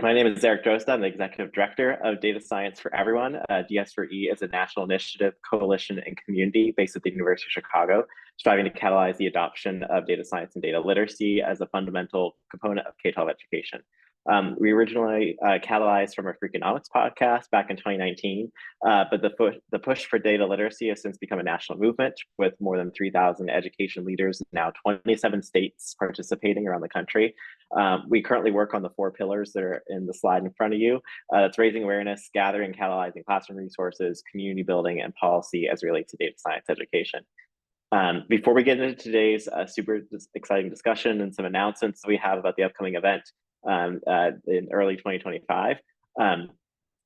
My name is Eric Drosta. I'm the Executive Director of Data Science for Everyone. DS4E is a national initiative, coalition, and community based at the University of Chicago, striving to catalyze the adoption of data science and data literacy as a fundamental component of K-12 education. We originally catalyzed from a Freakonomics podcast back in 2019, but the push for data literacy has since become a national movement with more than 3,000 education leaders, now 27 states participating around the country. We currently work on the 4 pillars that are in the slide in front of you. That's raising awareness, gathering, catalyzing classroom resources, community building, and policy as it relates to data science education. Before we get into today's super exciting discussion and some announcements we have about the upcoming event in early 2025, I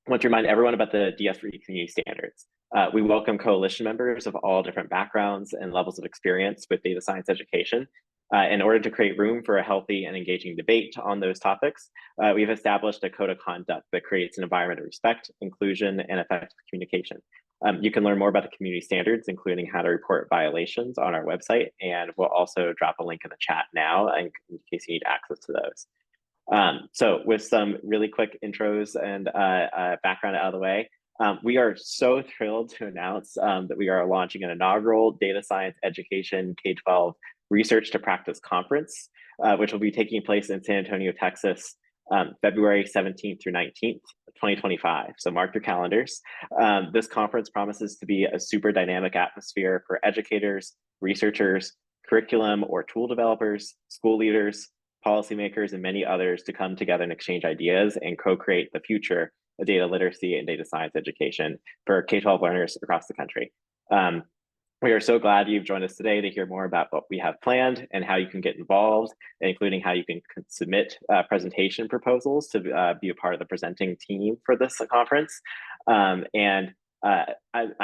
want to remind everyone about the DS4E community standards. We welcome coalition members of all different backgrounds and levels of experience with data science education. In order to create room for a healthy and engaging debate on those topics, we've established a code of conduct that creates an environment of respect, inclusion, and effective communication. You can learn more about the community standards, including how to report violations, on our website, and we'll also drop a link in the chat now in case you need access to those. So with some really quick intros and background out of the way, we are so thrilled to announce that we are launching an inaugural Data Science Education K-12 Research to Practice Conference, which will be taking place in San Antonio, Texas, February 17th through 19th, 2025. So mark your calendars. This conference promises to be a super dynamic atmosphere for educators, researchers, curriculum or tool developers, school leaders, policymakers, and many others to come together and exchange ideas and co-create the future of data literacy and data science education for K-12 learners across the country. We are so glad you've joined us today to hear more about what we have planned and how you can get involved, including how you can submit presentation proposals to be a part of the presenting team for this conference. I'm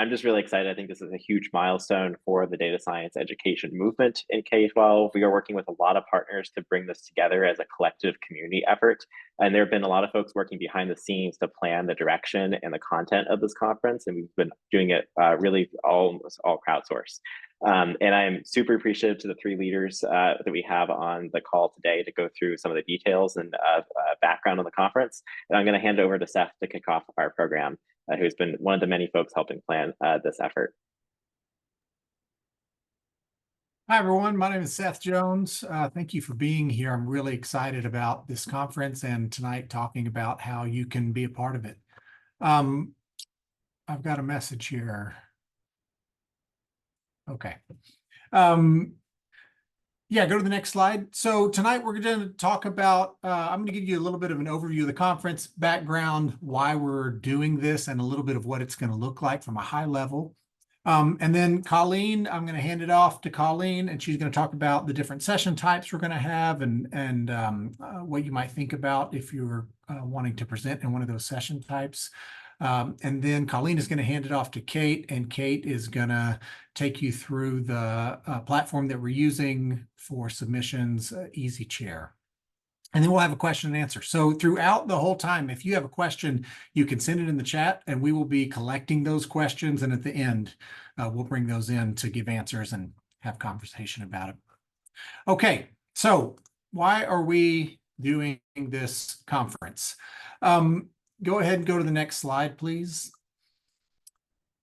just really excited. I think this is a huge milestone for the data science education movement in K-12. We are working with a lot of partners to bring this together as a collective community effort. And there have been a lot of folks working behind the scenes to plan the direction and the content of this conference. And we've been doing it really almost all crowdsourced. And I'm super appreciative to the 3 leaders that we have on the call today to go through some of the details and background on the conference. And I'm going to hand over to Seth to kick off our program, who's been one of the many folks helping plan this effort. Hi, everyone. My name is Seth Jones. Thank you for being here. I'm really excited about this conference and tonight talking about how you can be a part of it. I've got a message here. Okay. Yeah, go to the next slide. So tonight we're going to talk about, I'm going to give you a little bit of an overview of the conference, background, why we're doing this, and a little bit of what it's going to look like from a high level. And then Colleen, I'm going to hand it off to Colleen, and she's going to talk about the different session types we're going to have and what you might think about if you're wanting to present in one of those session types. And then Colleen is going to hand it off to Kate, and Kate is going to take you through the platform that we're using for submissions, EasyChair. And then we'll have a question and answer. So throughout the whole time, if you have a question, you can send it in the chat, and we will be collecting those questions. And at the end, we'll bring those in to give answers and have conversation about it. Okay, so why are we doing this conference? Go ahead and go to the next slide, please.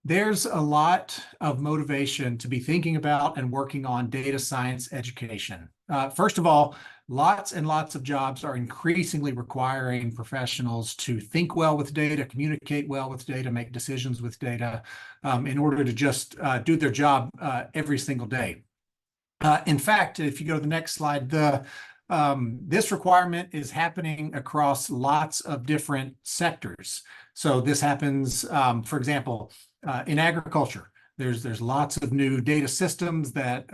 There's a lot of motivation to be thinking about and working on data science education. First of all, lots and lots of jobs are increasingly requiring professionals to think well with data, communicate well with data, make decisions with data in order to just do their job every single day. In fact, if you go to the next slide, this requirement is happening across lots of different sectors. So this happens, for example, in agriculture. There's lots of new data systems that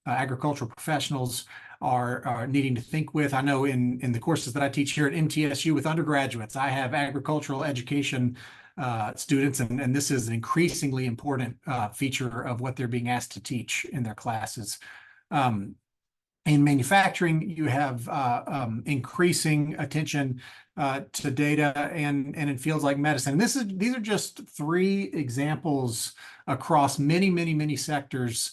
agricultural professionals are needing to think with. I know in the courses that I teach here at MTSU with undergraduates, I have agricultural education students, and this is an increasingly important feature of what they're being asked to teach in their classes. In manufacturing, you have increasing attention to data and in fields like medicine. And these are just 3 examples across many, many, many sectors,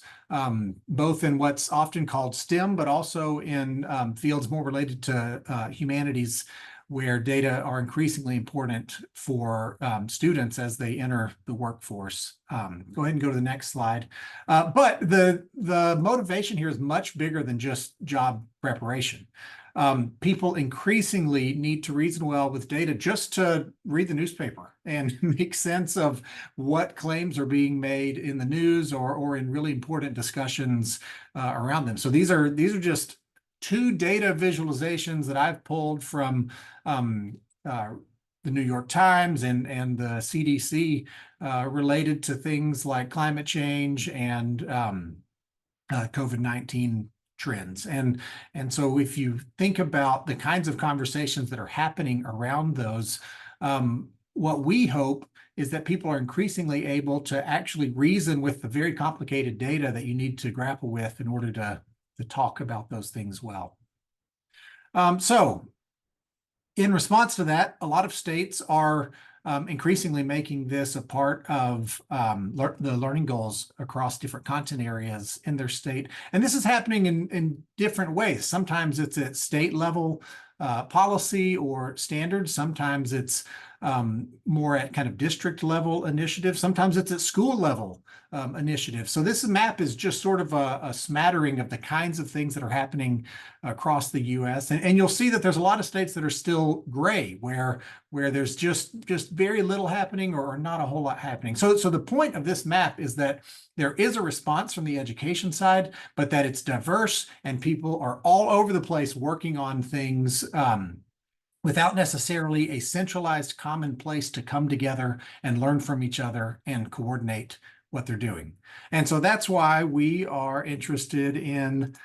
both in what's often called STEM, but also in fields more related to humanities, where data are increasingly important for students as they enter the workforce. Go ahead and go to the next slide. But the motivation here is much bigger than just job preparation. People increasingly need to reason well with data just to read the newspaper and make sense of what claims are being made in the news or in really important discussions around them. So these are just two data visualizations that I've pulled from the New York Times and the CDC related to things like climate change and COVID-19 trends. And so if you think about the kinds of conversations that are happening around those, what we hope is that people are increasingly able to actually reason with the very complicated data that you need to grapple with in order to talk about those things well. So in response to that, a lot of states are increasingly making this a part of the learning goals across different content areas in their state. And this is happening in different ways. Sometimes it's at state level policy or standards. Sometimes it's more at kind of district level initiatives. Sometimes it's at school level initiatives. So this map is just sort of a smattering of the kinds of things that are happening across the U.S. And you'll see that there's a lot of states that are still gray, where there's just very little happening or not a whole lot happening. So the point of this map is that there is a response from the education side, but that it's diverse and people are all over the place working on things without necessarily a centralized common place to come together and learn from each other and coordinate what they're doing. And so that's why we are interested in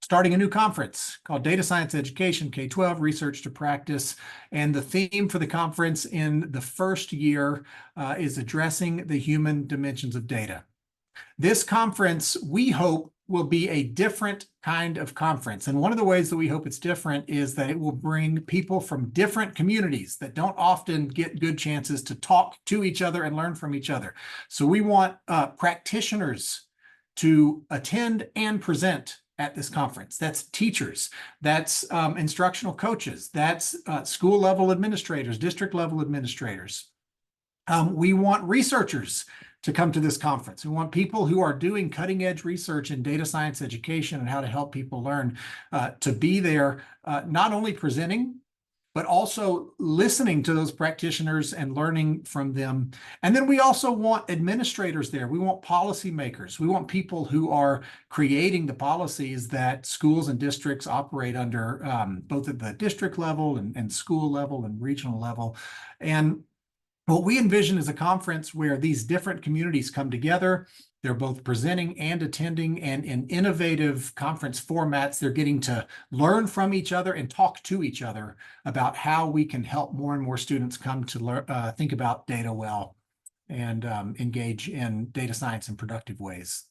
starting a new conference called Data Science Education, K-12, Research to Practice. And the theme for the conference in the first year is addressing the human dimensions of data. This conference, we hope, will be a different kind of conference. And one of the ways that we hope it's different is that it will bring people from different communities that don't often get good chances to talk to each other and learn from each other. So we want practitioners to attend and present at this conference. That's teachers, that's instructional coaches, that's school level administrators, district level administrators. We want researchers to come to this conference. We want people who are doing cutting edge research in data science education and how to help people learn to be there, not only presenting, but also listening to those practitioners and learning from them. And then we also want administrators there. We want policymakers. We want people who are creating the policies that schools and districts operate under, both at the district level and school level and regional level. And what we envision is a conference where these different communities come together. They're both presenting and attending, and in innovative conference formats, they're getting to learn from each other and talk to each other about how we can help more and more students come to learn, think about data well and engage in data science in productive ways.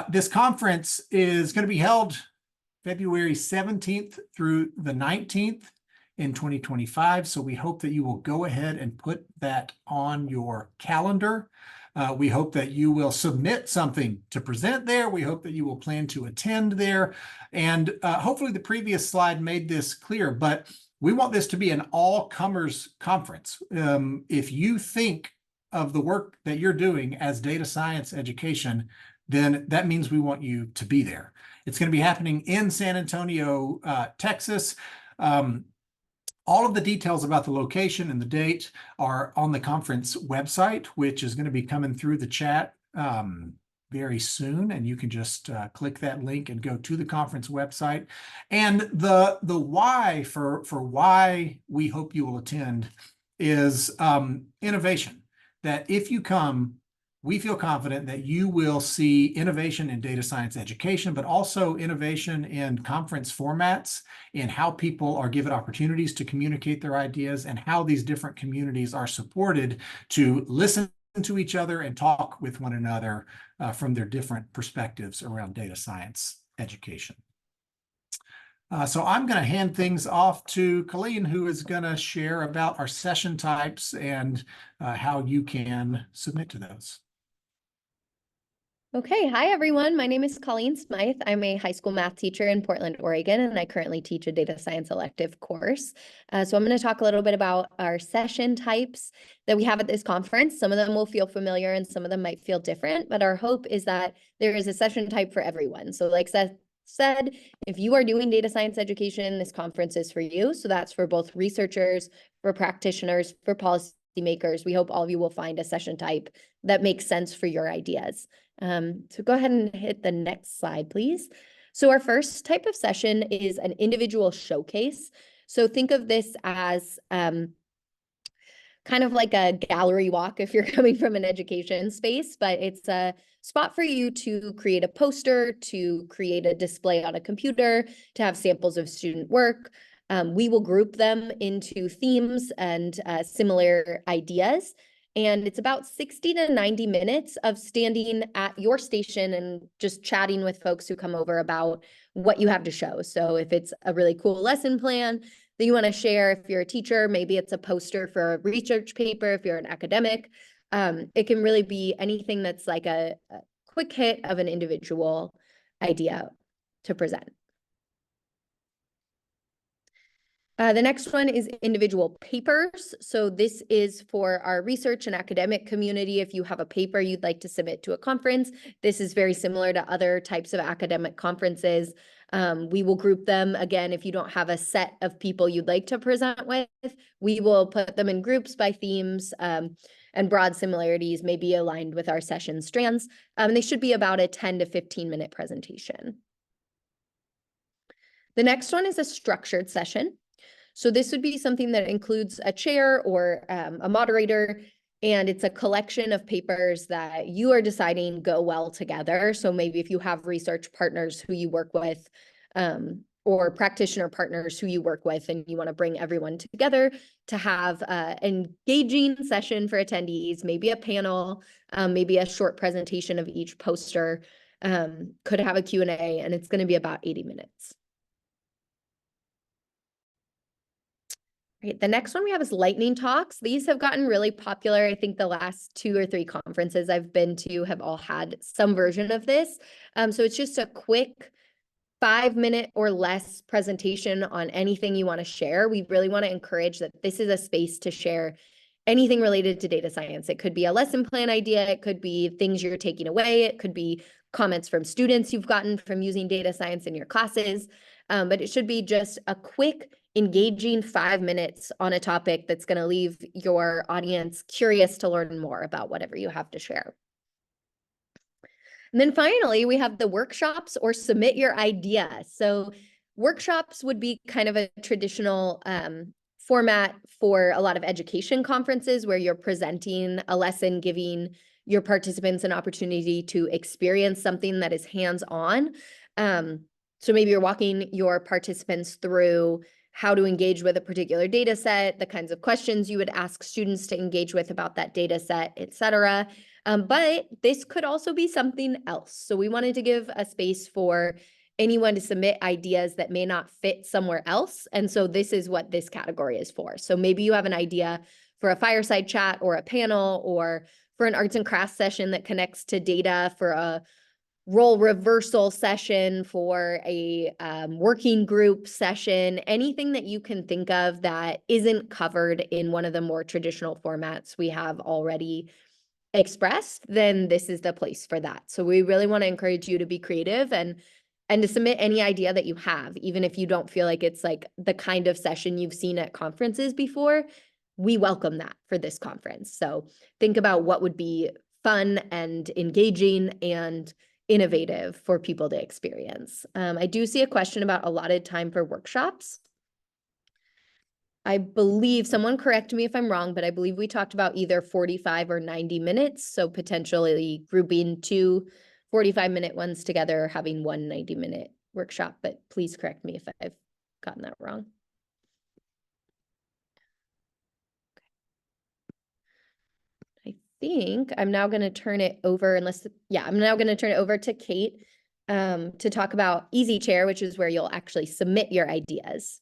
This conference is going to be held February 17th through the 19th. In 2025. So we hope that you will go ahead and put that on your calendar. We hope that you will submit something to present there. We hope that you will plan to attend there. And hopefully the previous slide made this clear, but we want this to be an all-comers conference. If you think of the work that you're doing as data science education, then that means we want you to be there. It's going to be happening in San Antonio, Texas. All of the details about the location and the date are on the conference website, which is going to be coming through the chat very soon. And you can just click that link and go to the conference website. And the why for why we hope you will attend is innovation. That if you come, we feel confident that you will see innovation in data science education, but also innovation in conference formats, in how people are given opportunities to communicate their ideas, and how these different communities are supported to listen to each other and talk with one another from their different perspectives around data science education. So I'm going to hand things off to Colleen, who is going to share about our session types and how you can submit to those. Okay, hi everyone. My name is Colleen Smythe. I'm a high school math teacher in Portland, Oregon, and I currently teach a data science elective course. So I'm going to talk a little bit about our session types that we have at this conference. Some of them will feel familiar and some of them might feel different, but our hope is that there is a session type for everyone. So like Seth said, if you are doing data science education, this conference is for you. So that's for both researchers, for practitioners, for policymakers. We hope all of you will find a session type that makes sense for your ideas. So go ahead and hit the next slide, please. So our first type of session is an individual showcase. So think of this as kind of like a gallery walk if you're coming from an education space, but it's a spot for you to create a poster, to create a display on a computer, to have samples of student work. We will group them into themes and similar ideas. And it's about 60 to 90 minutes of standing at your station and just chatting with folks who come over about what you have to show. So if it's a really cool lesson plan that you want to share, if you're a teacher, maybe it's a poster for a research paper, if you're an academic, it can really be anything that's like a quick hit of an individual idea to present. The next one is individual papers. So this is for our research and academic community. If you have a paper you'd like to submit to a conference, this is very similar to other types of academic conferences. We will group them. Again, if you don't have a set of people you'd like to present with, we will put them in groups by themes, and broad similarities may be aligned with our session strands. They should be about a 10 to 15 minute presentation. The next one is a structured session. So this would be something that includes a chair or a moderator, and it's a collection of papers that you are deciding go well together. So maybe if you have research partners who you work with, or practitioner partners who you work with, and you want to bring everyone together to have an engaging session for attendees, maybe a panel, maybe a short presentation of each poster, could have a Q&A, and it's going to be about 80 minutes. Right, the next one we have is lightning talks. These have gotten really popular. I think the last 2 or 3 conferences I've been to have all had some version of this. So it's just a quick 5-minute or less presentation on anything you want to share. We really want to encourage that this is a space to share anything related to data science. It could be a lesson plan idea. It could be things you're taking away. It could be comments from students you've gotten from using data science in your classes. But it should be just a quick, engaging 5 minutes on a topic that's going to leave your audience curious to learn more about whatever you have to share. And then finally, we have the workshops or submit your idea. So workshops would be kind of a traditional format for a lot of education conferences where you're presenting a lesson, giving your participants an opportunity to experience something that is hands-on. So maybe you're walking your participants through how to engage with a particular data set, the kinds of questions you would ask students to engage with about that data set, et cetera. But this could also be something else. So we wanted to give a space for anyone to submit ideas that may not fit somewhere else. And so this is what this category is for. So maybe you have an idea for a fireside chat or a panel, or for an arts and crafts session that connects to data, for a role reversal session, for a working group session, anything that you can think of that isn't covered in one of the more traditional formats we have already expressed, then this is the place for that. So we really want to encourage you to be creative and to submit any idea that you have, even if you don't feel like it's like the kind of session you've seen at conferences before. We welcome that for this conference. So think about what would be fun and engaging and innovative for people to experience. I do see a question about allotted time for workshops. I believe, someone correct me if I'm wrong, but I believe we talked about either 45 or 90 minutes. So potentially grouping 2 45-minute ones together, having one 90-minute workshop, but please correct me if I've gotten that wrong. I think I'm now going to turn it over, I'm now going to turn it over to Kate to talk about EasyChair, which is where you'll actually submit your ideas.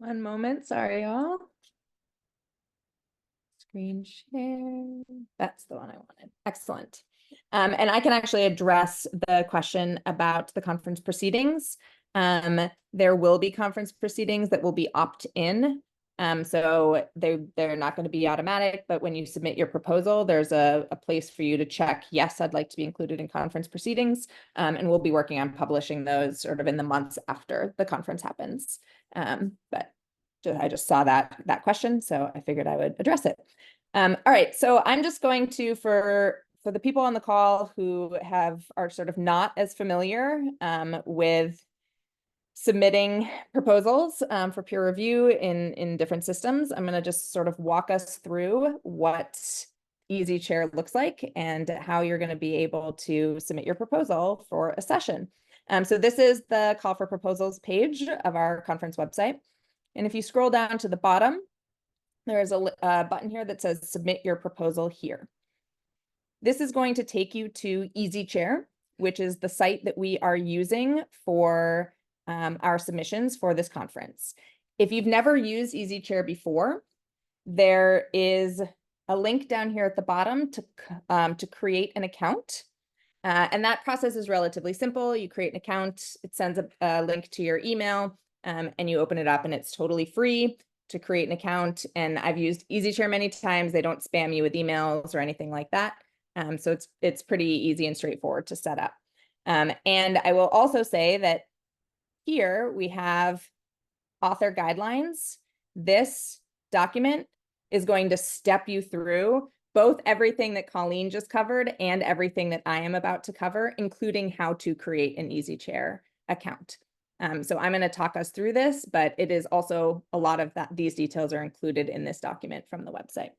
One moment, sorry, y'all. Screen share. That's the one I wanted. Excellent. And I can actually address the question about the conference proceedings. There will be conference proceedings that will be opt-in. So they're not going to be automatic, but when you submit your proposal, there's a place for you to check, yes, I'd like to be included in conference proceedings. And we'll be working on publishing those sort of in the months after the conference happens. But I just saw that question, so I figured I would address it. All right, so I'm just going to, for the people on the call who are sort of not as familiar with submitting proposals for peer review in different systems, I'm going to just sort of walk us through what EasyChair looks like and how you're going to be able to submit your proposal for a session. So this is the call for proposals page of our conference website. And if you scroll down to the bottom, there is a button here that says submit your proposal here. This is going to take you to EasyChair, which is the site that we are using for our submissions for this conference. If you've never used EasyChair before, there is a link down here at the bottom to create an account. And that process is relatively simple. You create an account, it sends a link to your email, and you open it up, and it's totally free to create an account. And I've used EasyChair many times. They don't spam you with emails or anything like that. So it's pretty easy and straightforward to set up. And I will also say that here we have author guidelines. This document is going to step you through both everything that Colleen just covered and everything that I am about to cover, including how to create an EasyChair account. So I'm going to talk us through this, but it is also a lot of these details are included in this document from the website.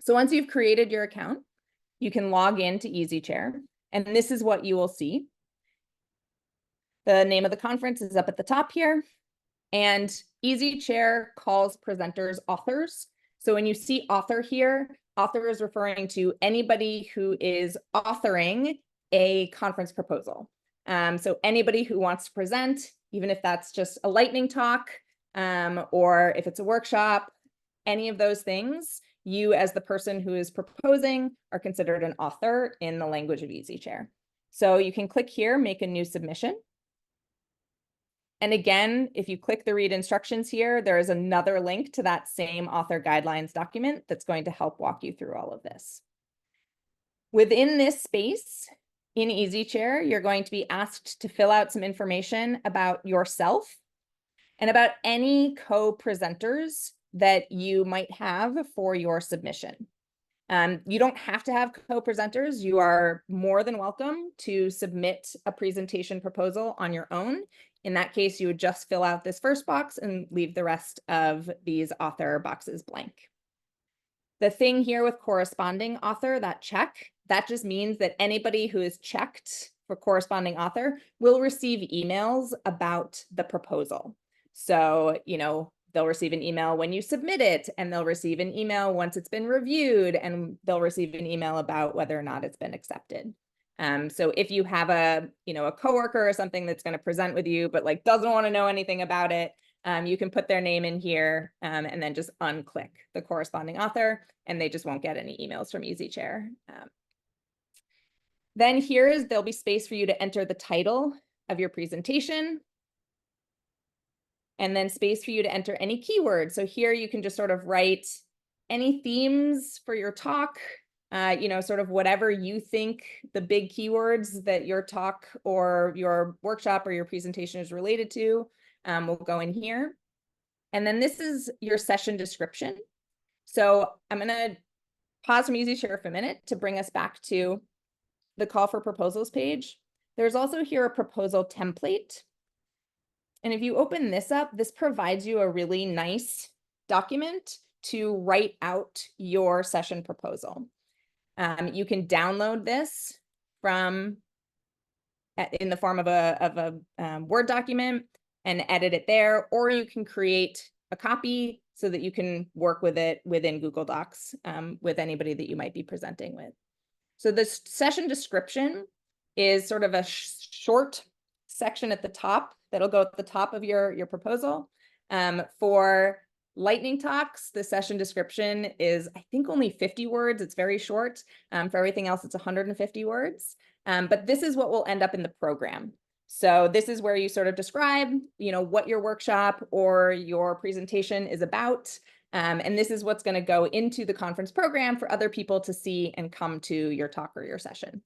So once you've created your account, you can log into EasyChair, and this is what you will see. The name of the conference is up at the top here, and EasyChair calls presenters authors. So when you see author here, author is referring to anybody who is authoring a conference proposal. So anybody who wants to present, even if that's just a lightning talk, or if it's a workshop, any of those things, you as the person who is proposing are considered an author in the language of EasyChair. So you can click here, make a new submission. And again, if you click the read instructions here, there is another link to that same author guidelines document that's going to help walk you through all of this. Within this space in EasyChair, you're going to be asked to fill out some information about yourself and about any co-presenters that you might have for your submission. You don't have to have co-presenters. You are more than welcome to submit a presentation proposal on your own. In that case, you would just fill out this first box and leave the rest of these author boxes blank. The thing here with corresponding author, that check, that just means that anybody who is checked for corresponding author will receive emails about the proposal. So, they'll receive an email when you submit it, and they'll receive an email once it's been reviewed, and they'll receive an email about whether or not it's been accepted. So if you have a coworker or something that's going to present with you, but doesn't want to know anything about it, you can put their name in here and then just unclick the corresponding author, and they just won't get any emails from EasyChair. Then there'll be space for you to enter the title of your presentation, and then space for you to enter any keywords. So here you can just sort of write any themes for your talk, sort of whatever you think the big keywords that your talk or your workshop or your presentation is related to will go in here. And then this is your session description. So I'm going to pause from EasyChair for a minute to bring us back to the call for proposals page. There's also here a proposal template. And if you open this up, this provides you a really nice document to write out your session proposal. You can download this in the form of a Word document and edit it there, or you can create a copy so that you can work with it within Google Docs with anybody that you might be presenting with. So this session description is sort of a short section at the top that'll go at the top of your proposal. For lightning talks, the session description is, I think, only 50 words. It's very short. For everything else, it's 150 words. But this is what will end up in the program. So this is where you sort of describe, what your workshop or your presentation is about. And this is what's going to go into the conference program for other people to see and come to your talk or your session.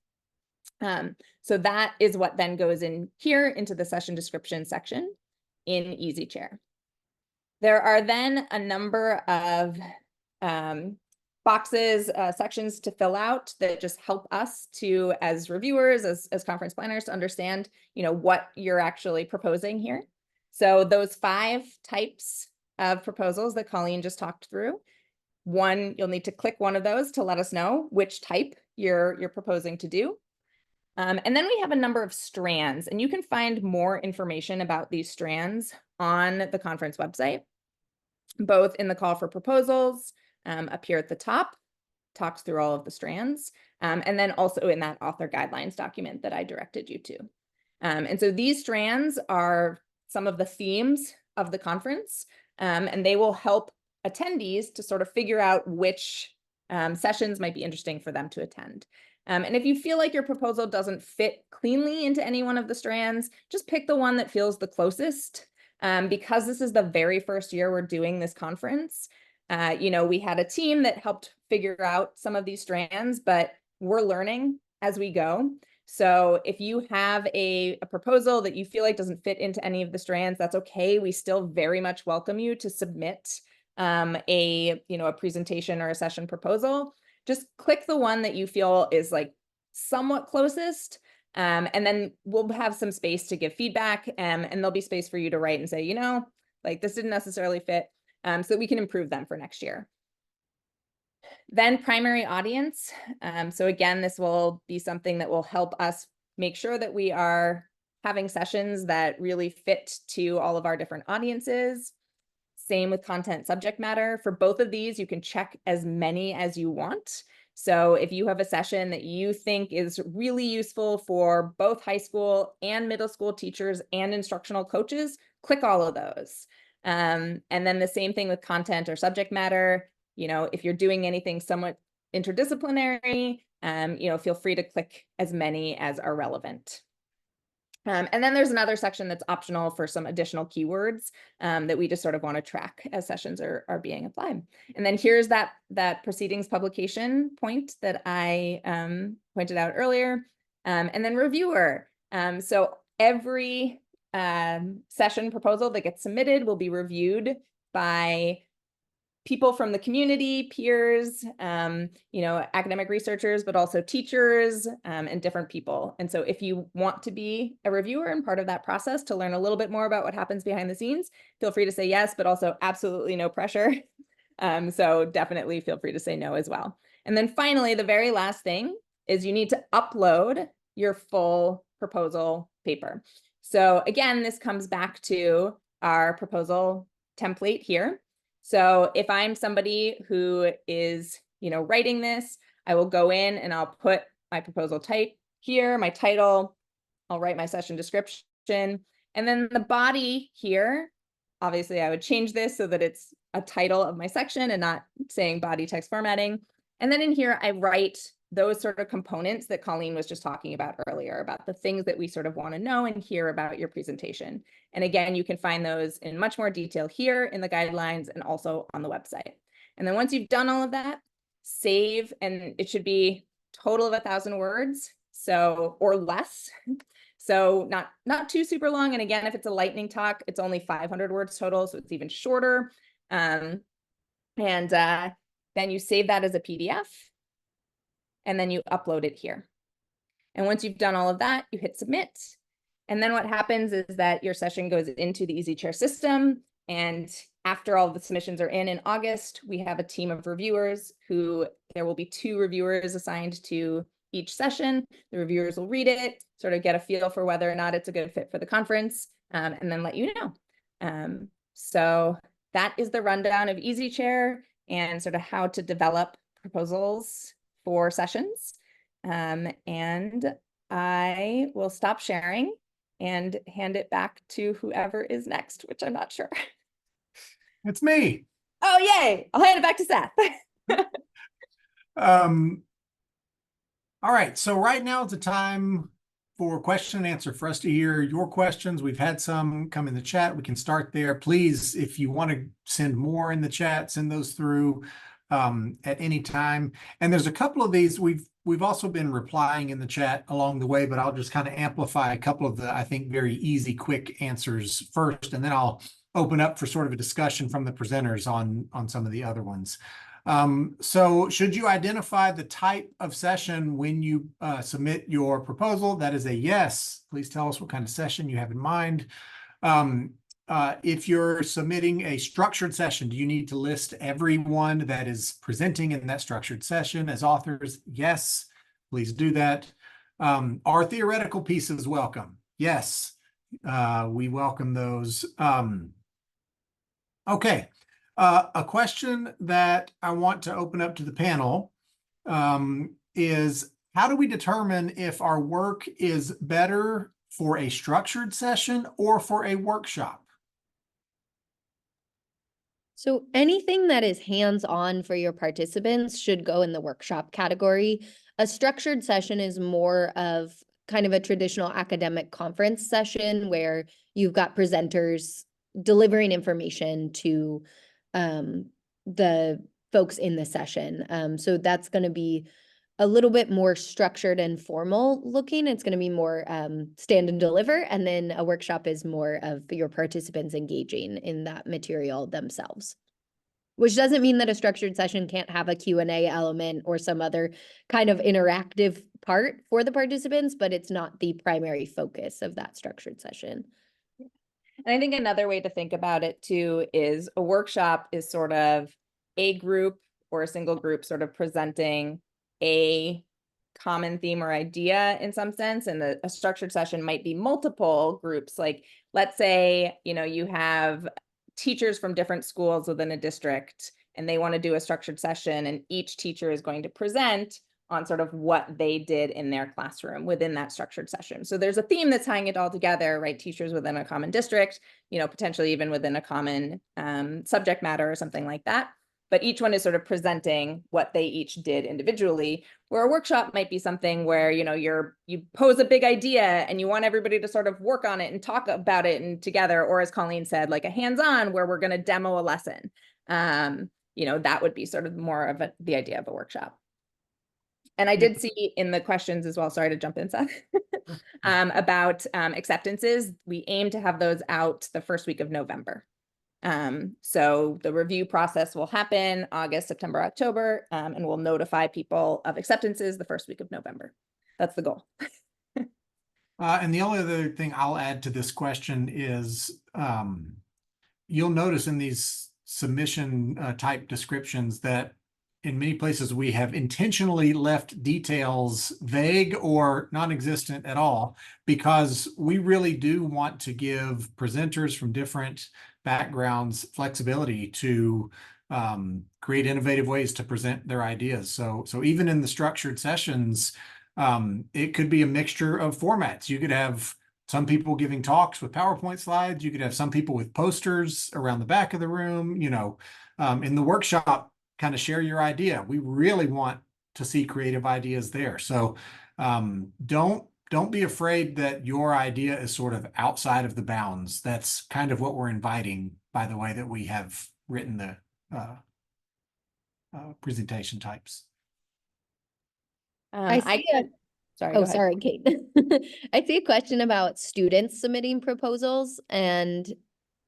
So that is what then goes in here into the session description section in EasyChair. There are then a number of boxes, sections to fill out that just help us to, as reviewers, as conference planners, to understand, what you're actually proposing here. So those 5 types of proposals that Colleen just talked through, you'll need to click one of those to let us know which type you're proposing to do. And then we have a number of strands, and you can find more information about these strands on the conference website, both in the call for proposals up here at the top, talks through all of the strands, and then also in that author guidelines document that I directed you to. And so these strands are some of the themes of the conference, and they will help attendees to sort of figure out which sessions might be interesting for them to attend. And if you feel like your proposal doesn't fit cleanly into any one of the strands, just pick the one that feels the closest. Because this is the very first year we're doing this conference, we had a team that helped figure out some of these strands, but we're learning as we go. So if you have a proposal that you feel like doesn't fit into any of the strands, that's okay. We still very much welcome you to submit a presentation or a session proposal. Just click the one that you feel is like somewhat closest. And then we'll have some space to give feedback, and there'll be space for you to write and say, like this didn't necessarily fit, so that we can improve them for next year. Then primary audience. So again, this will be something that will help us make sure that we are having sessions that really fit to all of our different audiences. Same with content subject matter. For both of these, you can check as many as you want. So if you have a session that you think is really useful for both high school and middle school teachers and instructional coaches, click all of those. And then the same thing with content or subject matter. If you're doing anything somewhat interdisciplinary, feel free to click as many as are relevant. And then there's another section that's optional for some additional keywords that we just sort of want to track as sessions are being applied. And then here's that proceedings publication point that I pointed out earlier. And then reviewer. So every session proposal that gets submitted will be reviewed by people from the community, peers, academic researchers, but also teachers and different people. And so if you want to be a reviewer and part of that process to learn a little bit more about what happens behind the scenes, feel free to say yes, but also absolutely no pressure. So definitely feel free to say no as well. And then finally, the very last thing is you need to upload your full proposal paper. So again, this comes back to our proposal template here. So if I'm somebody who is, writing this, I will go in and I'll put my proposal type here, my title, I'll write my session description, and then the body here, obviously I would change this so that it's a title of my section and not saying body text formatting. And then in here, I write those sort of components that Colleen was just talking about earlier, about the things that we sort of want to know and hear about your presentation. And again, you can find those in much more detail here in the guidelines and also on the website. And then once you've done all of that, save, and it should be total of 1,000 words, so or less. So not too super long. And again, if it's a lightning talk, it's only 500 words total, so it's even shorter. Then you save that as a PDF. And then you upload it here. And once you've done all of that, you hit submit. And then what happens is that your session goes into the EasyChair system. And after all the submissions are in August, we have a team of reviewers who there will be 2 reviewers assigned to each session. The reviewers will read it, sort of get a feel for whether or not it's a good fit for the conference, and then let you know. So that is the rundown of EasyChair and sort of how to develop proposals for sessions. And I will stop sharing and hand it back to whoever is next, which I'm not sure. It's me. Oh, yay. I'll hand it back to Seth. All right, so right now is the time for question and answer, for us to hear your questions. We've had some come in the chat. We can start there. Please, if you want to send more in the chat, send those through at any time. And there's a couple of these we've also been replying in the chat along the way, but I'll just kind of amplify a couple of the, I think, very easy, quick answers first, and then I'll open up for sort of a discussion from the presenters on some of the other ones. So should you identify the type of session when you submit your proposal? That is a yes. Please tell us what kind of session you have in mind. If you're submitting a structured session, do you need to list everyone that is presenting in that structured session as authors? Yes, please do that. Are theoretical pieces welcome? Yes, we welcome those. Okay. A question that I want to open up to the panel is, how do we determine if our work is better for a structured session or for a workshop? So anything that is hands-on for your participants should go in the workshop category. A structured session is more of kind of a traditional academic conference session where you've got presenters delivering information to the folks in the session. So that's going to be a little bit more structured and formal looking. It's going to be more stand and deliver. And then a workshop is more of your participants engaging in that material themselves. Which doesn't mean that a structured session can't have a Q&A element or some other kind of interactive part for the participants, but it's not the primary focus of that structured session. And I think another way to think about it too is a workshop is sort of a group or a single group sort of presenting a common theme or idea in some sense. And a structured session might be multiple groups. Like, let's say, you have teachers from different schools within a district and they want to do a structured session, and each teacher is going to present on sort of what they did in their classroom within that structured session. So there's a theme that's tying it all together, right? Teachers within a common district, potentially even within a common subject matter or something like that. But each one is sort of presenting what they each did individually, where a workshop might be something where, you pose a big idea and you want everybody to sort of work on it and talk about it and together, or as Colleen said, like a hands-on where we're going to demo a lesson. That would be sort of more of the idea of a workshop. And I did see in the questions as well, sorry to jump in, Seth, about acceptances. We aim to have those out the first week of November. So the review process will happen August, September, October, and we'll notify people of acceptances the first week of November. That's the goal. And the only other thing I'll add to this question is you'll notice in these submission type descriptions that in many places we have intentionally left details vague or non-existent at all, because we really do want to give presenters from different backgrounds flexibility to create innovative ways to present their ideas. So even in the structured sessions, it could be a mixture of formats. You could have some people giving talks with PowerPoint slides. You could have some people with posters around the back of the room. In the workshop, kind of share your idea. We really want to see creative ideas there. So don't be afraid that your idea is sort of outside of the bounds. That's kind of what we're inviting by the way that we have written the presentation types. Sorry, Kate. I see a question about students submitting proposals, and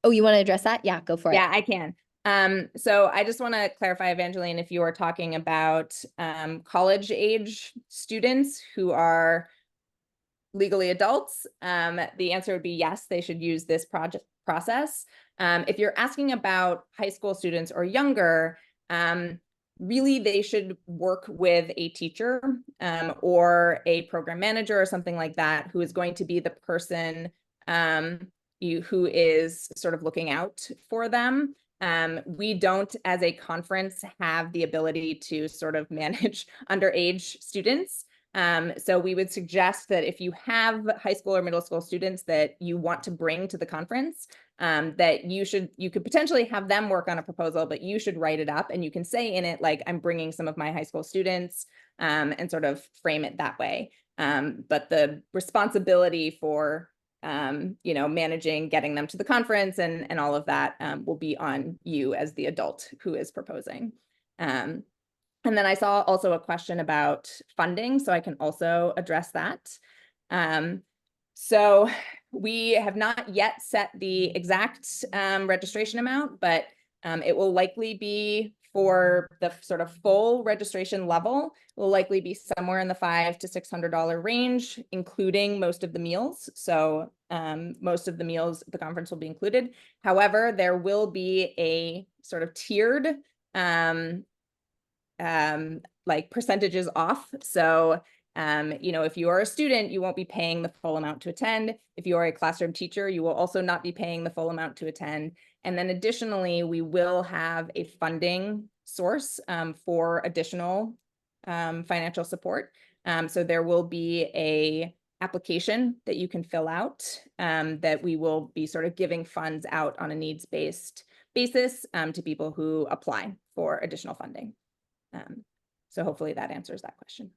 you want to address that? Yeah, go for it. Yeah, I can. So I just want to clarify, Evangeline, if you are talking about college age students who are legally adults, the answer would be yes, they should use this process. If you're asking about high school students or younger, really they should work with a teacher or a program manager or something like that, who is going to be the person who is sort of looking out for them. We don't, as a conference, have the ability to sort of manage underage students. So we would suggest that if you have high school or middle school students that you want to bring to the conference, that you could potentially have them work on a proposal, but you should write it up, and you can say in it, like, I'm bringing some of my high school students, and sort of frame it that way. But the responsibility for managing, getting them to the conference and all of that will be on you as the adult who is proposing. And then I saw also a question about funding, so I can also address that. So we have not yet set the exact registration amount, but it will likely be, for the sort of full registration level, will likely be somewhere in the $500 to $600 range, including most of the meals. So most of the meals at the conference will be included. However, there will be a sort of tiered like percentages off. So if you are a student, you won't be paying the full amount to attend. If you are a classroom teacher, you will also not be paying the full amount to attend. And then additionally, we will have a funding source for additional financial support. So there will be a application that you can fill out that we will be sort of giving funds out on a needs-based basis to people who apply for additional funding. So hopefully that answers that question.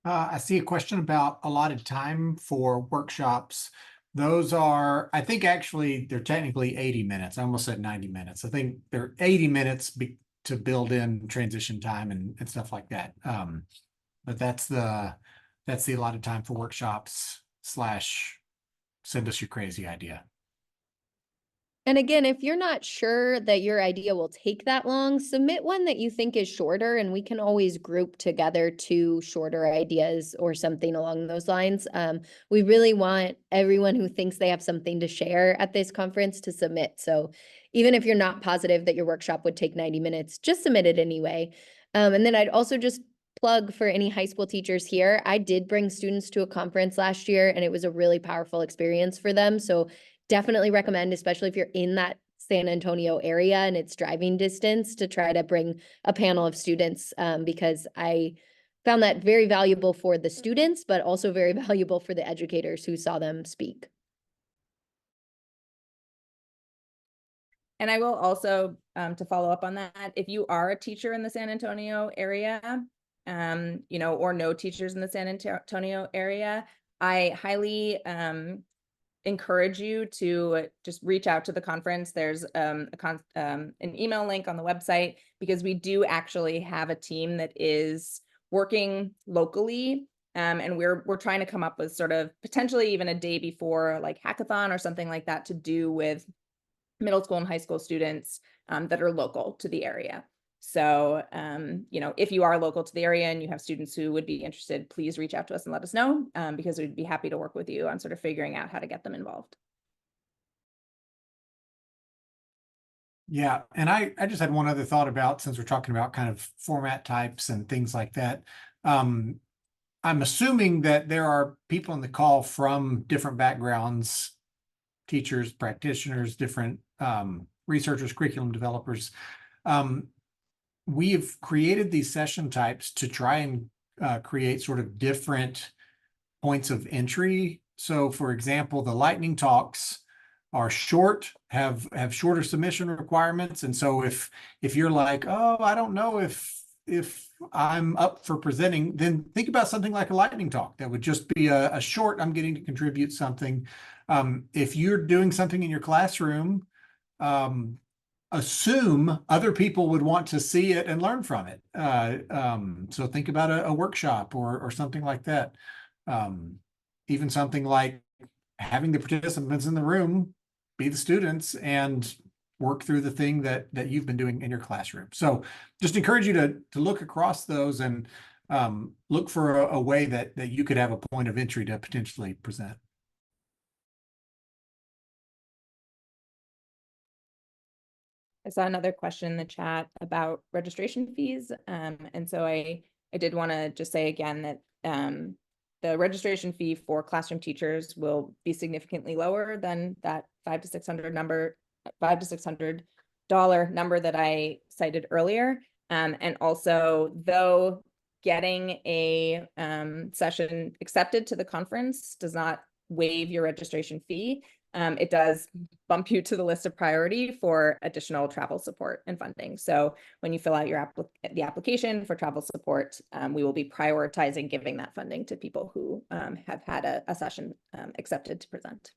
I see a question about allotted time for workshops. Those are, I think actually they're technically 80 minutes. I almost said 90 minutes. I think they're 80 minutes to build in transition time and stuff like that. But that's the allotted time for workshops / send us your crazy idea. And again, if you're not sure that your idea will take that long, submit one that you think is shorter, and we can always group together 2 shorter ideas or something along those lines. We really want everyone who thinks they have something to share at this conference to submit. So even if you're not positive that your workshop would take 90 minutes, just submit it anyway. And then I'd also just plug for any high school teachers here. I did bring students to a conference last year, and it was a really powerful experience for them. So definitely recommend, especially if you're in that San Antonio area and it's driving distance, to try to bring a panel of students because I found that very valuable for the students, but also very valuable for the educators who saw them speak. And I will also, to follow up on that, if you are a teacher in the San Antonio area, or know teachers in the San Antonio area, I highly encourage you to just reach out to the conference. There's an email link on the website, because we do actually have a team that is working locally, and we're trying to come up with sort of potentially even a day before, like hackathon or something like that, to do with middle school and high school students that are local to the area. So, if you are local to the area and you have students who would be interested, please reach out to us and let us know, because we'd be happy to work with you on sort of figuring out how to get them involved. Yeah, and I just had one other thought about, since we're talking about kind of format types and things like that. I'm assuming that there are people on the call from different backgrounds, teachers, practitioners, different researchers, curriculum developers. We've created these session types to try and create sort of different points of entry. So for example, the lightning talks are short, have shorter submission requirements. And so if you're like, oh, I don't know if I'm up for presenting, then think about something like a lightning talk. That would just be a short, I'm getting to contribute something. If you're doing something in your classroom, assume other people would want to see it and learn from it. So think about a workshop or something like that. Even something like having the participants in the room be the students and work through the thing that you've been doing in your classroom. So just encourage you to look across those and look for a way that you could have a point of entry to potentially present. I saw another question in the chat about registration fees. And so I did want to just say again that the registration fee for classroom teachers will be significantly lower than that $500 to $600 number that I cited earlier. And also, though getting a session accepted to the conference does not waive your registration fee, it does bump you to the list of priority for additional travel support and funding. So when you fill out your the application for travel support, we will be prioritizing giving that funding to people who have had a session accepted to present.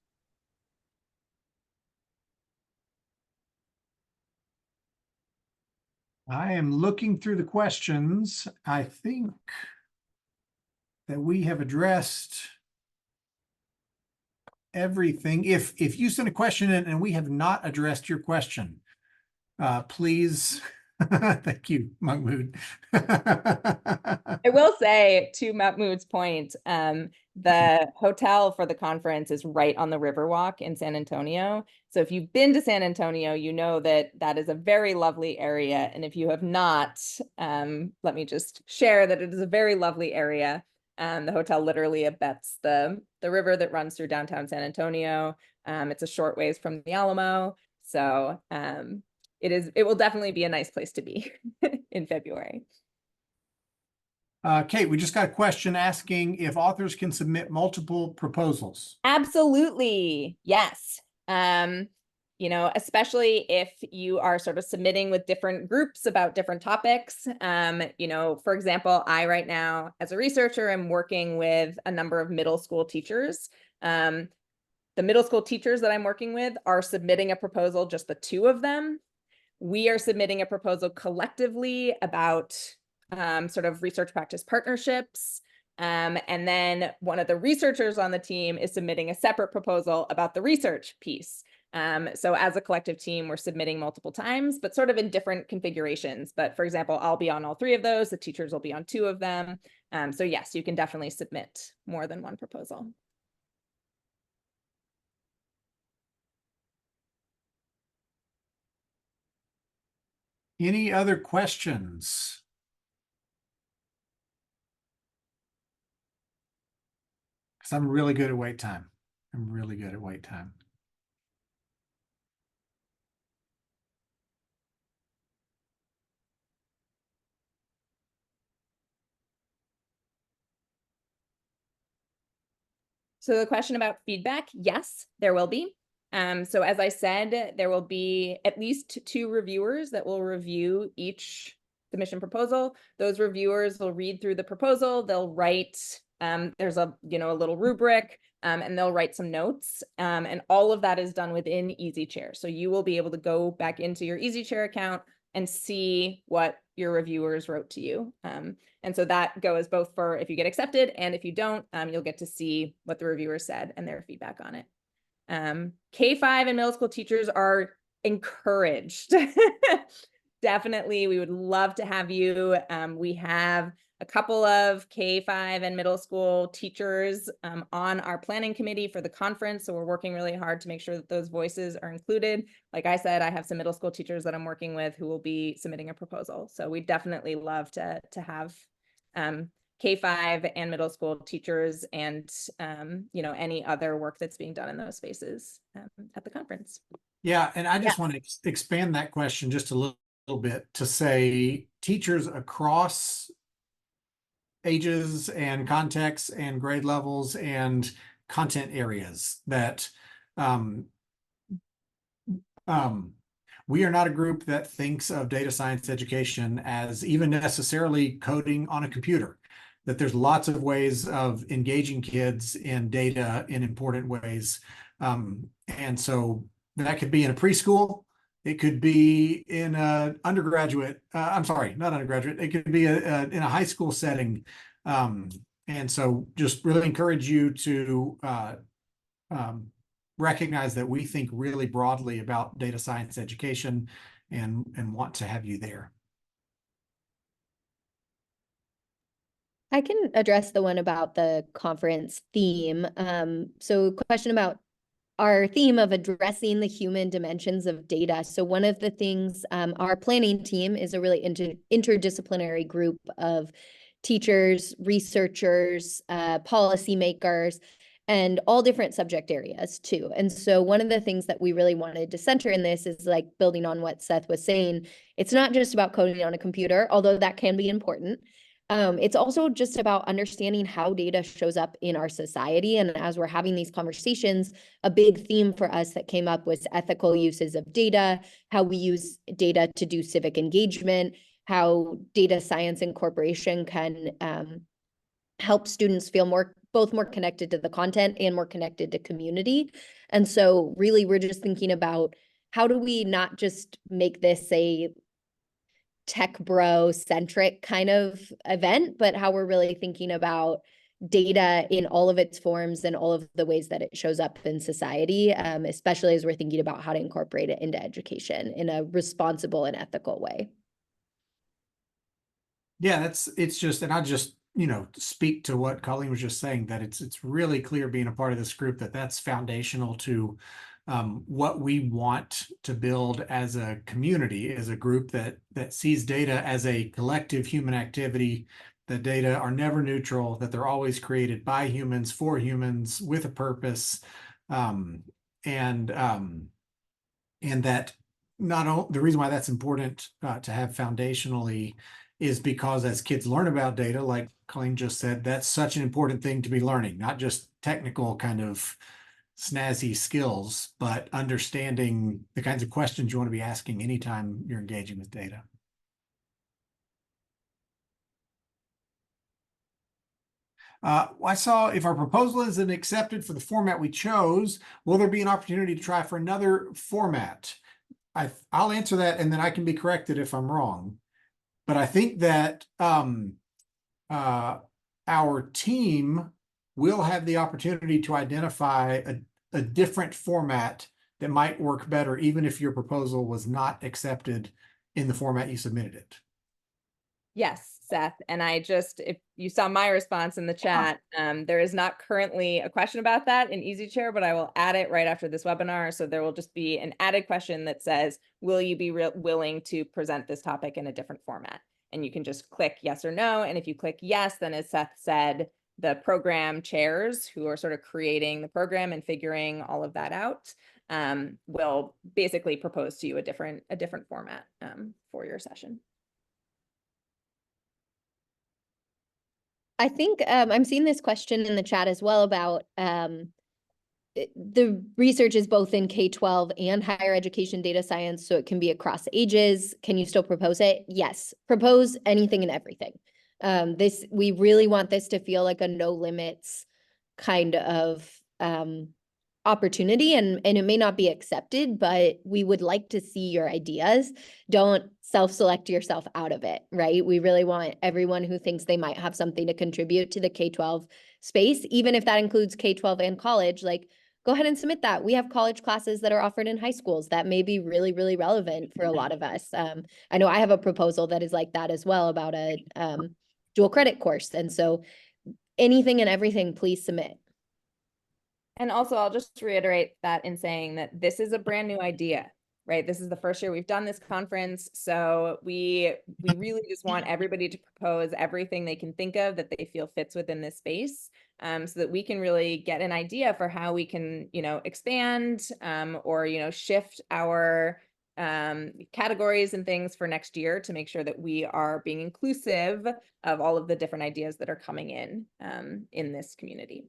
I am looking through the questions. I think that we have addressed everything. If you send a question in and we have not addressed your question, please. Thank you, Mahmood. I will say, to Mahmood's point, the hotel for the conference is right on the Riverwalk in San Antonio. So if you've been to San Antonio, you know that that is a very lovely area. And if you have not, let me just share that it is a very lovely area. The hotel literally abuts the river that runs through downtown San Antonio. It's a short ways from the Alamo. So it will definitely be a nice place to be in February. Kate, we just got a question asking if authors can submit multiple proposals. Absolutely, yes. You know, especially if you are sort of submitting with different groups about different topics. You know, for example, I right now, as a researcher, am working with a number of middle school teachers. The middle school teachers that I'm working with are submitting a proposal, just the two of them. We are submitting a proposal collectively about sort of research practice partnerships. And then one of the researchers on the team is submitting a separate proposal about the research piece. So as a collective team, we're submitting multiple times, but sort of in different configurations. But for example, I'll be on all three of those. The teachers will be on two of them. So yes, you can definitely submit more than one proposal. Any other questions? Because I'm really good at wait time. I'm really good at wait time. So the question about feedback, yes, there will be. So as I said, there will be at least 2 reviewers that will review each submission proposal. Those reviewers will read through the proposal. They'll write, there's a little rubric, and they'll write some notes. And all of that is done within EasyChair. So you will be able to go back into your EasyChair account and see what your reviewers wrote to you. And so that goes both for if you get accepted and if you don't, you'll get to see what the reviewers said and their feedback on it. K-5 and middle school teachers are encouraged. Definitely, we would love to have you. We have a couple of K-5 and middle school teachers on our planning committee for the conference. So we're working really hard to make sure that those voices are included. Like I said, I have some middle school teachers that I'm working with who will be submitting a proposal. So we definitely love to have K-5 and middle school teachers and any other work that's being done in those spaces at the conference. Yeah, and I just want to expand that question just a little bit to say teachers across ages and contexts and grade levels and content areas that we are not a group that thinks of data science education as even necessarily coding on a computer, that there's lots of ways of engaging kids in data in important ways. And so that could be in a preschool. It could be in a undergraduate, I'm sorry, not undergraduate. It could be in a high school setting. And so just really encourage you to recognize that we think really broadly about data science education and want to have you there. I can address the one about the conference theme. So question about our theme of addressing the human dimensions of data. So one of the things, our planning team is a really interdisciplinary group of teachers, researchers, policymakers, and all different subject areas too. And so one of the things that we really wanted to center in this is like building on what Seth was saying. It's not just about coding on a computer, although that can be important. It's also just about understanding how data shows up in our society. And as we're having these conversations, a big theme for us that came up was ethical uses of data, how we use data to do civic engagement, how data science incorporation can help students feel both more connected to the content and more connected to community. And so really, we're just thinking about how do we not just make this a tech bro centric kind of event, but how we're really thinking about data in all of its forms and all of the ways that it shows up in society, especially as we're thinking about how to incorporate it into education in a responsible and ethical way. Yeah, it's just, and I just, speak to what Colleen was just saying, that it's really clear being a part of this group that that's foundational to what we want to build as a community, as a group that sees data as a collective human activity, that data are never neutral, that they're always created by humans, for humans, with a purpose, and that the reason why that's important to have foundationally is because as kids learn about data, like Colleen just said, that's such an important thing to be learning, not just technical kind of snazzy skills, but understanding the kinds of questions you want to be asking anytime you're engaging with data. I saw, if our proposal isn't accepted for the format we chose, will there be an opportunity to try for another format? I'll answer that, and then I can be corrected if I'm wrong. But I think that our team will have the opportunity to identify a different format that might work better, even if your proposal was not accepted in the format you submitted it. Yes, Seth. And if you saw my response in the chat, there is not currently a question about that in EasyChair, but I will add it right after this webinar. So there will just be an added question that says, will you be willing to present this topic in a different format? And you can just click yes or no. And if you click yes, then as Seth said, the program chairs who are sort of creating the program and figuring all of that out will basically propose to you a different format for your session. I think I'm seeing this question in the chat as well about the research is both in K-12 and higher education data science, so it can be across ages. Can you still propose it? Yes, propose anything and everything. We really want this to feel like a no limits kind of opportunity, and it may not be accepted, but we would like to see your ideas. Don't self-select yourself out of it, right? We really want everyone who thinks they might have something to contribute to the K-12 space, even if that includes K-12 and college, like go ahead and submit that. We have college classes that are offered in high schools that may be really, really relevant for a lot of us. I know I have a proposal that is like that as well about a dual credit course. And so anything and everything, please submit. And also, I'll just reiterate that in saying that this is a brand new idea, right? This is the first year we've done this conference. So we really just want everybody to propose everything they can think of that they feel fits within this space, so that we can really get an idea for how we can, expand or, shift our categories and things for next year to make sure that we are being inclusive of all of the different ideas that are coming in this community.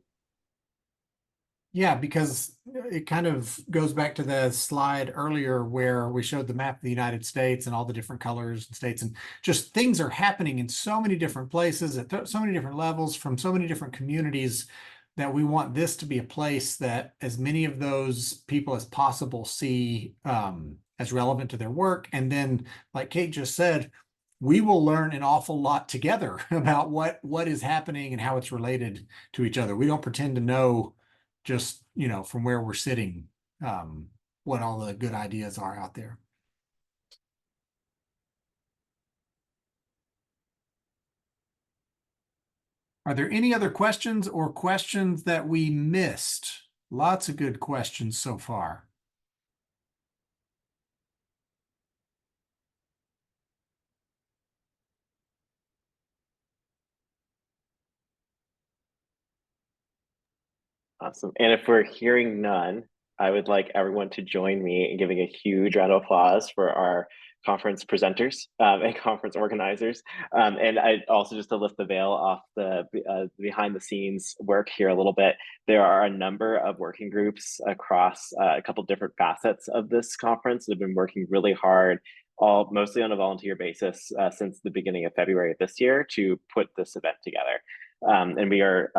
Yeah, because it kind of goes back to the slide earlier where we showed the map of the United States and all the different colors and states, and just things are happening in so many different places at so many different levels from so many different communities, that we want this to be a place that as many of those people as possible see as relevant to their work. And then, like Kate just said, we will learn an awful lot together about what is happening and how it's related to each other. We don't pretend to know just, from where we're sitting, what all the good ideas are out there. Are there any other questions or questions that we missed? Lots of good questions so far. Awesome. And if we're hearing none, I would like everyone to join me in giving a huge round of applause for our conference presenters and conference organizers. And I also, just to lift the veil off the behind the scenes work here a little bit, there are a number of working groups across a couple different facets of this conference that have been working really hard, all mostly on a volunteer basis since the beginning of February of this year, to put this event together. And we are,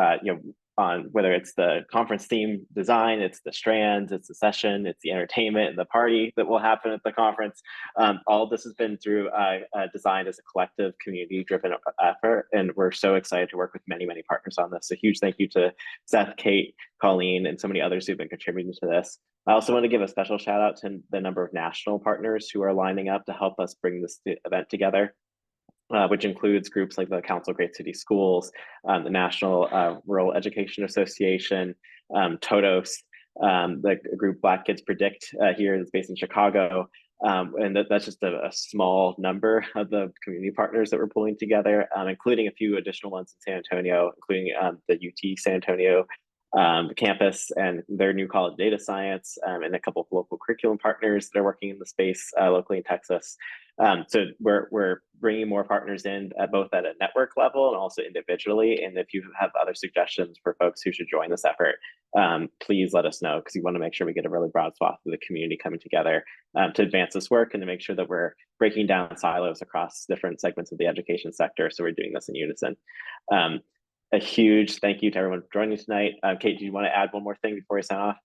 on whether it's the conference theme design, it's the strands, it's the session, it's the entertainment and the party that will happen at the conference. All of this has been through designed as a collective community-driven effort, and we're so excited to work with many, many partners on this. A huge thank you to Seth, Kate, Colleen, and so many others who've been contributing to this. I also want to give a special shout out to the number of national partners who are lining up to help us bring this event together. Which includes groups like the Council of Great City Schools, the National Rural Education Association, TODOS, the group Black Kids Predict here that's based in Chicago. And that's just a small number of the community partners that we're pulling together, including a few additional ones in San Antonio, including the UT San Antonio campus and their new College of Data Science, and a couple of local curriculum partners that are working in the space locally in Texas. So we're bringing more partners in both at a network level and also individually. And if you have other suggestions for folks who should join this effort, please let us know, because we want to make sure we get a really broad swath of the community coming together to advance this work and to make sure that we're breaking down silos across different segments of the education sector. So we're doing this in unison. A huge thank you to everyone for joining tonight. Kate, do you want to add one more thing before we sign off?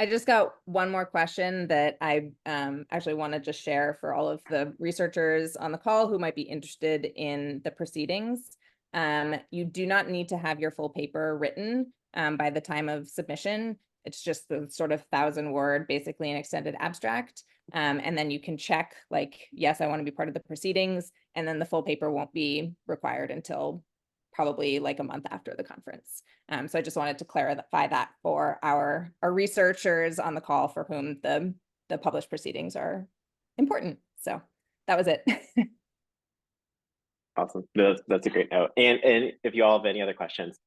I just got one more question that I actually want to just share for all of the researchers on the call who might be interested in the proceedings. You do not need to have your full paper written by the time of submission. It's just the sort of 1,000-word, basically an extended abstract. And then you can check like, yes, I want to be part of the proceedings. And then the full paper won't be required until probably like a month after the conference. So I just wanted to clarify that for our researchers on the call for whom the published proceedings are important. So that was it. Awesome. That's a great note. And if you all have any other questions,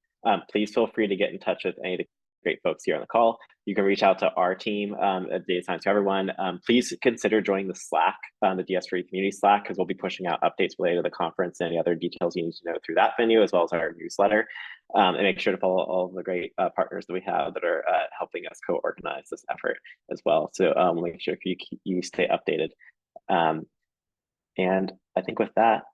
please feel free to get in touch with any of the great folks here on the call. You can reach out to our team at Data Science for Everyone. Please consider joining the Slack, the DS3 community Slack, because we'll be pushing out updates related to the conference and any other details you need to know through that venue, as well as our newsletter. And make sure to follow all of the great partners that we have that are helping us co-organize this effort as well. So make sure you stay updated. And I think with that,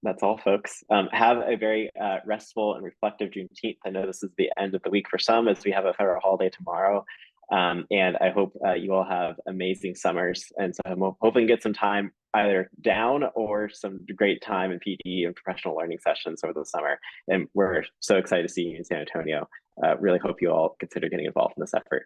that's all, folks. Have a very restful and reflective Juneteenth. I know this is the end of the week for some, as we have a federal holiday tomorrow. And I hope you all have amazing summers. And so I'm hoping to get some time either down or some great time in PD and professional learning sessions over the summer. And we're so excited to see you in San Antonio. Really hope you all consider getting involved in this effort.